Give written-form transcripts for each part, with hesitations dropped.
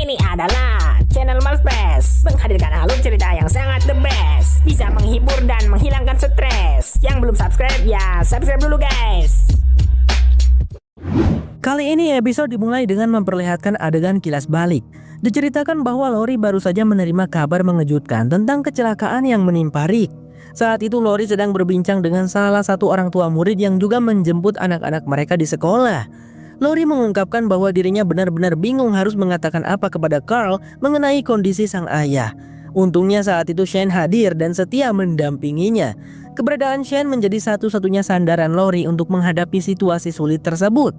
Ini adalah channel Malfest, menghadirkan alur cerita yang sangat the best, bisa menghibur dan menghilangkan stres. Yang belum subscribe ya subscribe dulu guys. Kali ini episode dimulai dengan memperlihatkan adegan kilas balik. Diceritakan bahwa Lori baru saja menerima kabar mengejutkan tentang kecelakaan yang menimpa Rick. Saat itu Lori sedang berbincang dengan salah satu orang tua murid yang juga menjemput anak-anak mereka di sekolah. Lori mengungkapkan bahwa dirinya benar-benar bingung harus mengatakan apa kepada Carl mengenai kondisi sang ayah. Untungnya saat itu Shane hadir dan setia mendampinginya. Keberadaan Shane menjadi satu-satunya sandaran Lori untuk menghadapi situasi sulit tersebut.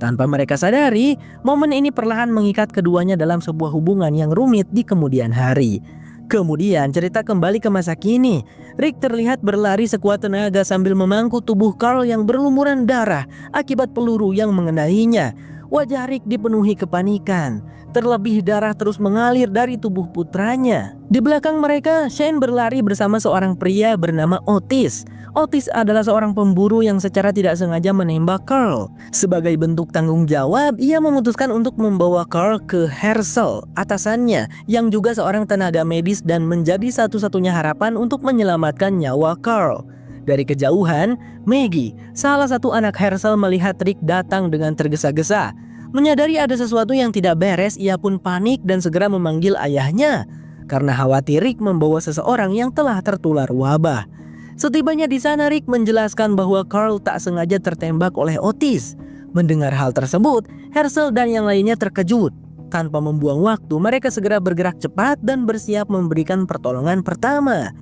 Tanpa mereka sadari, momen ini perlahan mengikat keduanya dalam sebuah hubungan yang rumit di kemudian hari. Kemudian cerita kembali ke masa kini. Rick terlihat berlari sekuat tenaga sambil memangku tubuh Carl yang berlumuran darah akibat peluru yang mengenainya. Wajah Rick dipenuhi kepanikan. Terlebih darah terus mengalir dari tubuh putranya. Di belakang mereka, Shane berlari bersama seorang pria bernama Otis. Otis adalah seorang pemburu yang secara tidak sengaja menembak Carl. Sebagai bentuk tanggung jawab, ia memutuskan untuk membawa Carl ke Herschel, atasannya, yang juga seorang tenaga medis dan menjadi satu-satunya harapan untuk menyelamatkan nyawa Carl. Dari kejauhan, Maggie, salah satu anak Herschel, melihat Rick datang dengan tergesa-gesa. Menyadari ada sesuatu yang tidak beres, ia pun panik dan segera memanggil ayahnya karena khawatir Rick membawa seseorang yang telah tertular wabah. Setibanya di sana, Rick menjelaskan bahwa Carl tak sengaja tertembak oleh Otis. Mendengar hal tersebut, Herschel dan yang lainnya terkejut. Tanpa membuang waktu, mereka segera bergerak cepat dan bersiap memberikan pertolongan pertama.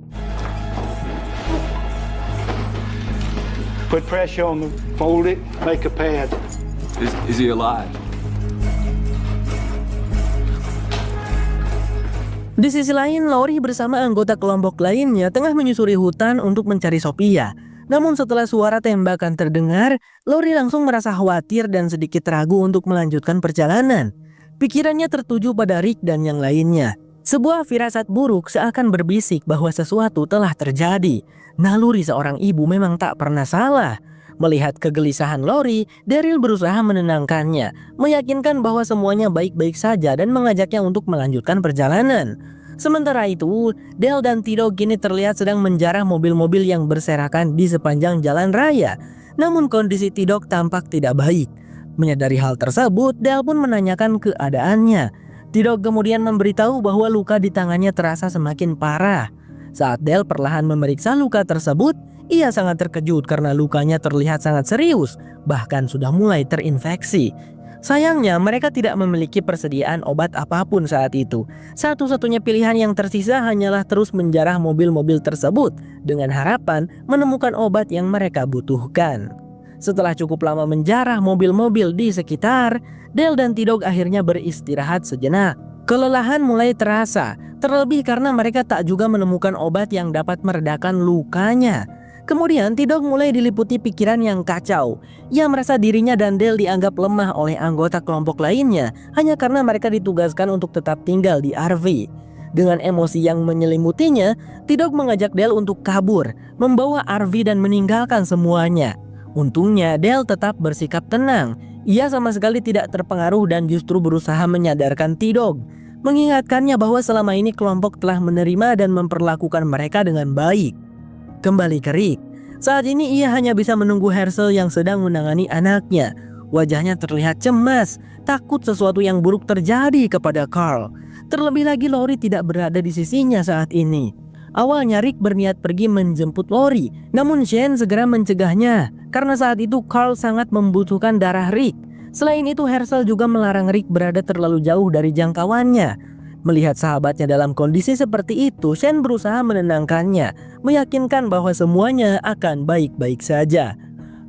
Put pressure on the, fold it, make a pad. Is he alive? Di sisi lain, Lori bersama anggota kelompok lainnya tengah menyusuri hutan untuk mencari Sophia. Namun setelah suara tembakan terdengar, Lori langsung merasa khawatir dan sedikit ragu untuk melanjutkan perjalanan. Pikirannya tertuju pada Rick dan yang lainnya. Sebuah firasat buruk seakan berbisik bahwa sesuatu telah terjadi. Naluri seorang ibu memang tak pernah salah. Melihat kegelisahan Lori, Daryl berusaha menenangkannya, meyakinkan bahwa semuanya baik-baik saja dan mengajaknya untuk melanjutkan perjalanan. Sementara itu, Dale dan Tidog kini terlihat sedang menjarah mobil-mobil yang berserakan di sepanjang jalan raya. Namun kondisi Tidog tampak tidak baik. Menyadari hal tersebut, Dale pun menanyakan keadaannya. Tidog kemudian memberitahu bahwa luka di tangannya terasa semakin parah. Saat Dale perlahan memeriksa luka tersebut, ia sangat terkejut karena lukanya terlihat sangat serius, bahkan sudah mulai terinfeksi. Sayangnya mereka tidak memiliki persediaan obat apapun saat itu. Satu-satunya pilihan yang tersisa hanyalah terus menjarah mobil-mobil tersebut dengan harapan menemukan obat yang mereka butuhkan. Setelah cukup lama menjarah mobil-mobil di sekitar, Dale dan Tidog akhirnya beristirahat sejenak. Kelelahan mulai terasa, terlebih karena mereka tak juga menemukan obat yang dapat meredakan lukanya. Kemudian Tidog mulai diliputi pikiran yang kacau. Ia merasa dirinya dan Dale dianggap lemah oleh anggota kelompok lainnya hanya karena mereka ditugaskan untuk tetap tinggal di RV. Dengan emosi yang menyelimutinya, Tidog mengajak Dale untuk kabur, membawa RV dan meninggalkan semuanya. Untungnya Dale tetap bersikap tenang. Ia sama sekali tidak terpengaruh dan justru berusaha menyadarkan Tidog, mengingatkannya bahwa selama ini kelompok telah menerima dan memperlakukan mereka dengan baik. Kembali ke Rick. Saat ini ia hanya bisa menunggu Herschel yang sedang menangani anaknya. Wajahnya terlihat cemas, takut sesuatu yang buruk terjadi kepada Carl. Terlebih lagi Lori tidak berada di sisinya saat ini. Awalnya Rick berniat pergi menjemput Lori, namun Shane segera mencegahnya karena saat itu Carl sangat membutuhkan darah Rick. Selain itu Herschel juga melarang Rick berada terlalu jauh dari jangkauannya. Melihat sahabatnya dalam kondisi seperti itu, Shane berusaha menenangkannya, meyakinkan bahwa semuanya akan baik-baik saja.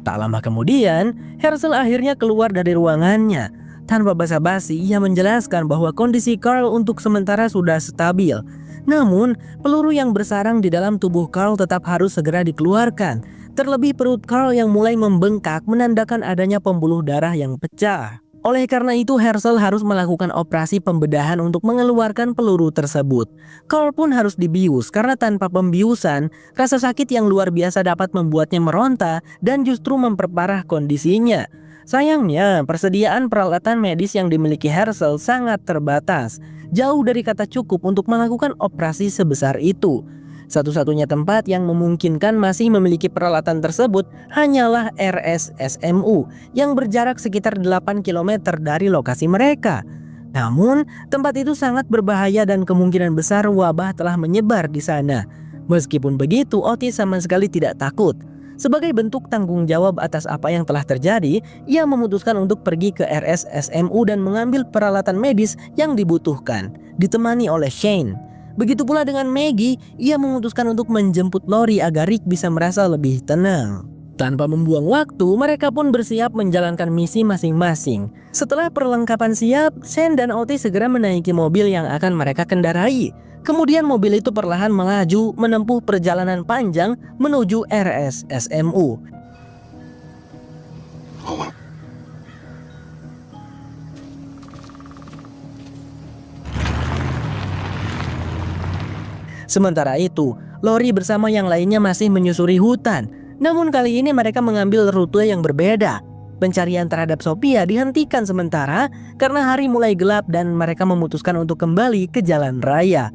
Tak lama kemudian, Herschel akhirnya keluar dari ruangannya. Tanpa basa-basi, ia menjelaskan bahwa kondisi Carl untuk sementara sudah stabil. Namun, peluru yang bersarang di dalam tubuh Carl tetap harus segera dikeluarkan. Terlebih perut Carl yang mulai membengkak menandakan adanya pembuluh darah yang pecah. Oleh karena itu, Herschel harus melakukan operasi pembedahan untuk mengeluarkan peluru tersebut. Carl pun harus dibius karena tanpa pembiusan, rasa sakit yang luar biasa dapat membuatnya meronta dan justru memperparah kondisinya. Sayangnya, persediaan peralatan medis yang dimiliki Herschel sangat terbatas, jauh dari kata cukup untuk melakukan operasi sebesar itu. Satu-satunya tempat yang memungkinkan masih memiliki peralatan tersebut hanyalah RSSMU yang berjarak sekitar 8 km dari lokasi mereka. Namun, tempat itu sangat berbahaya dan kemungkinan besar wabah telah menyebar di sana. Meskipun begitu, Otis sama sekali tidak takut. Sebagai bentuk tanggung jawab atas apa yang telah terjadi, ia memutuskan untuk pergi ke RSSMU dan mengambil peralatan medis yang dibutuhkan, ditemani oleh Shane. Begitu pula dengan Maggie, ia memutuskan untuk menjemput Lori agar Rick bisa merasa lebih tenang. Tanpa membuang waktu, mereka pun bersiap menjalankan misi masing-masing. Setelah perlengkapan siap, Shane dan Otis segera menaiki mobil yang akan mereka kendarai. Kemudian mobil itu perlahan melaju menempuh perjalanan panjang menuju RSSMU. Sementara itu, Lori bersama yang lainnya masih menyusuri hutan. Namun kali ini mereka mengambil rute yang berbeda. Pencarian terhadap Sophia dihentikan sementara karena hari mulai gelap dan mereka memutuskan untuk kembali ke jalan raya.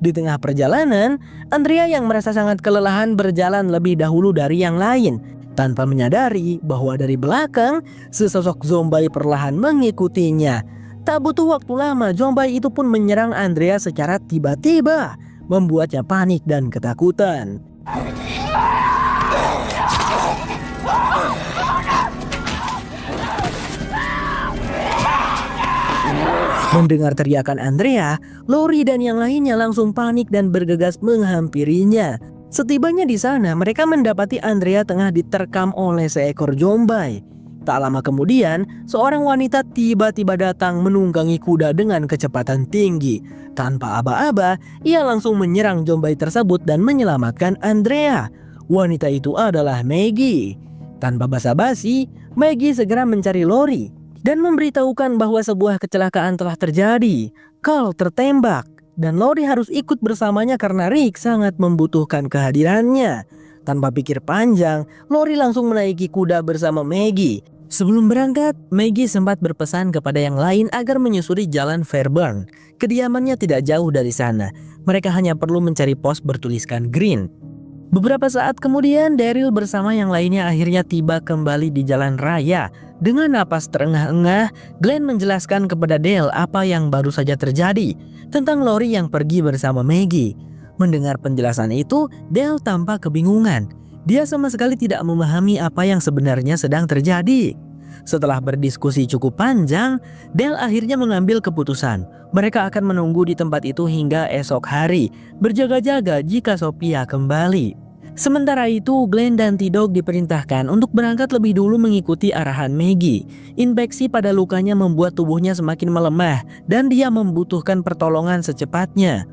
Di tengah perjalanan, Andrea yang merasa sangat kelelahan berjalan lebih dahulu dari yang lain, tanpa menyadari bahwa dari belakang sesosok zombie perlahan mengikutinya. Tak butuh waktu lama, zombie itu pun menyerang Andrea secara tiba-tiba, membuatnya panik dan ketakutan. Mendengar teriakan Andrea, Lori dan yang lainnya langsung panik dan bergegas menghampirinya. Setibanya di sana, mereka mendapati Andrea tengah diterkam oleh seekor zombie. Tak lama kemudian, seorang wanita tiba-tiba datang menunggangi kuda dengan kecepatan tinggi. Tanpa aba-aba, ia langsung menyerang zombie tersebut dan menyelamatkan Andrea. Wanita itu adalah Maggie. Tanpa basa-basi, Maggie segera mencari Lori dan memberitahukan bahwa sebuah kecelakaan telah terjadi. Carl tertembak dan Lori harus ikut bersamanya karena Rick sangat membutuhkan kehadirannya. Tanpa pikir panjang, Lori langsung menaiki kuda bersama Maggie. Sebelum berangkat, Maggie sempat berpesan kepada yang lain agar menyusuri jalan Fairburn. Kediamannya tidak jauh dari sana. Mereka hanya perlu mencari pos bertuliskan Green. Beberapa saat kemudian, Daryl bersama yang lainnya akhirnya tiba kembali di jalan raya. Dengan napas terengah-engah, Glenn menjelaskan kepada Dale apa yang baru saja terjadi tentang Lori yang pergi bersama Maggie. Mendengar penjelasan itu, Dale tampak kebingungan. Dia sama sekali tidak memahami apa yang sebenarnya sedang terjadi. Setelah berdiskusi cukup panjang, Dale akhirnya mengambil keputusan. Mereka akan menunggu di tempat itu hingga esok hari, berjaga-jaga jika Sophia kembali. Sementara itu, Glenn dan T-Dog diperintahkan untuk berangkat lebih dulu mengikuti arahan Maggie. Infeksi pada lukanya membuat tubuhnya semakin melemah dan dia membutuhkan pertolongan secepatnya.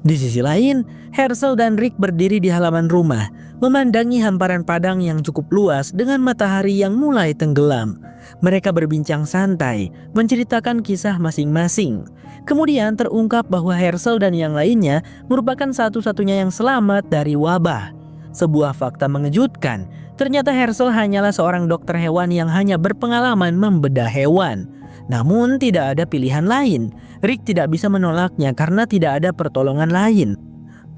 Di sisi lain, Herschel dan Rick berdiri di halaman rumah, memandangi hamparan padang yang cukup luas dengan matahari yang mulai tenggelam. Mereka berbincang santai, menceritakan kisah masing-masing. Kemudian terungkap bahwa Herschel dan yang lainnya merupakan satu-satunya yang selamat dari wabah. Sebuah fakta mengejutkan, ternyata Herschel hanyalah seorang dokter hewan yang hanya berpengalaman membedah hewan. Namun tidak ada pilihan lain. Rick tidak bisa menolaknya karena tidak ada pertolongan lain.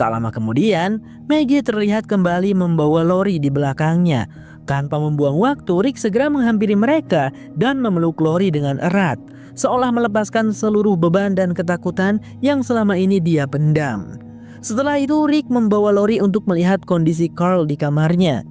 Tak lama kemudian, Maggie terlihat kembali membawa Lori di belakangnya. Tanpa membuang waktu, Rick segera menghampiri mereka dan memeluk Lori dengan erat, seolah melepaskan seluruh beban dan ketakutan yang selama ini dia pendam. Setelah itu, Rick membawa Lori untuk melihat kondisi Carl di kamarnya.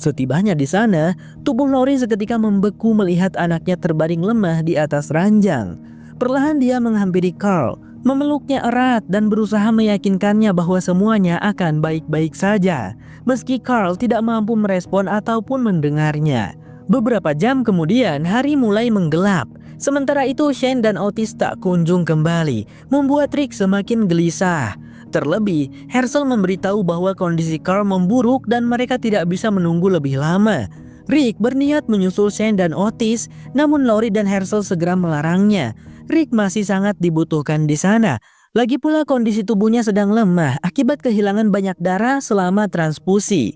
Setibanya di sana, tubuh Lori seketika membeku melihat anaknya terbaring lemah di atas ranjang. Perlahan dia menghampiri Carl, memeluknya erat dan berusaha meyakinkannya bahwa semuanya akan baik-baik saja, meski Carl tidak mampu merespon ataupun mendengarnya. Beberapa jam kemudian, hari mulai menggelap. Sementara itu, Shane dan Otis tak kunjung kembali, membuat Rick semakin gelisah. Terlebih, Herschel memberitahu bahwa kondisi Carl memburuk dan mereka tidak bisa menunggu lebih lama. Rick berniat menyusul Shane dan Otis, namun Lori dan Herschel segera melarangnya. Rick masih sangat dibutuhkan di sana. Lagi pula kondisi tubuhnya sedang lemah akibat kehilangan banyak darah selama transfusi.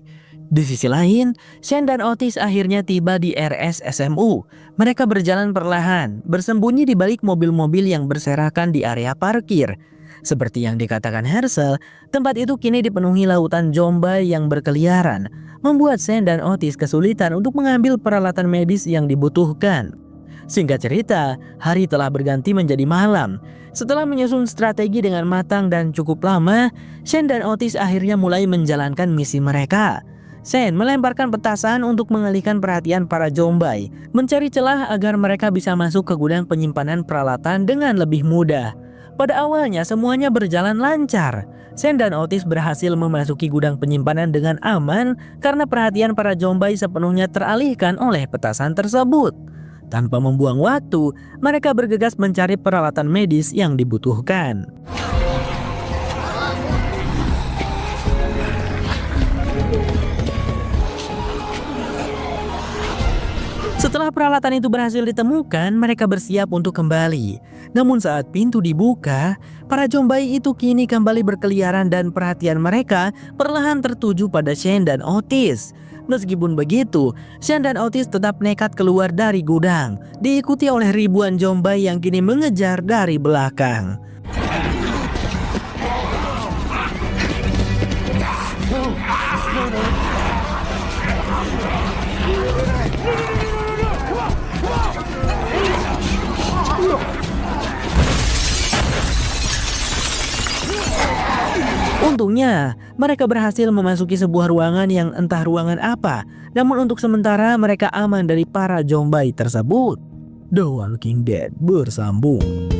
Di sisi lain, Shane dan Otis akhirnya tiba di RSSMU. Mereka berjalan perlahan, bersembunyi di balik mobil-mobil yang berserakan di area parkir. Seperti yang dikatakan Herschel, tempat itu kini dipenuhi lautan zombie yang berkeliaran, membuat Shane dan Otis kesulitan untuk mengambil peralatan medis yang dibutuhkan. Singkat cerita, hari telah berganti menjadi malam. Setelah menyusun strategi dengan matang dan cukup lama, Shane dan Otis akhirnya mulai menjalankan misi mereka. Shane melemparkan petasan untuk mengalihkan perhatian para zombie, mencari celah agar mereka bisa masuk ke gudang penyimpanan peralatan dengan lebih mudah. Pada awalnya semuanya berjalan lancar. Shane dan Otis berhasil memasuki gudang penyimpanan dengan aman karena perhatian para zombie sepenuhnya teralihkan oleh petasan tersebut. Tanpa membuang waktu, mereka bergegas mencari peralatan medis yang dibutuhkan. Setelah peralatan itu berhasil ditemukan, mereka bersiap untuk kembali. Namun saat pintu dibuka, para zombie itu kini kembali berkeliaran dan perhatian mereka perlahan tertuju pada Shane dan Otis. Meskipun begitu, Shane dan Otis tetap nekat keluar dari gudang, diikuti oleh ribuan zombie yang kini mengejar dari belakang. Untungnya, mereka berhasil memasuki sebuah ruangan yang entah ruangan apa. Namun untuk sementara mereka aman dari para zombie tersebut. The Walking Dead bersambung.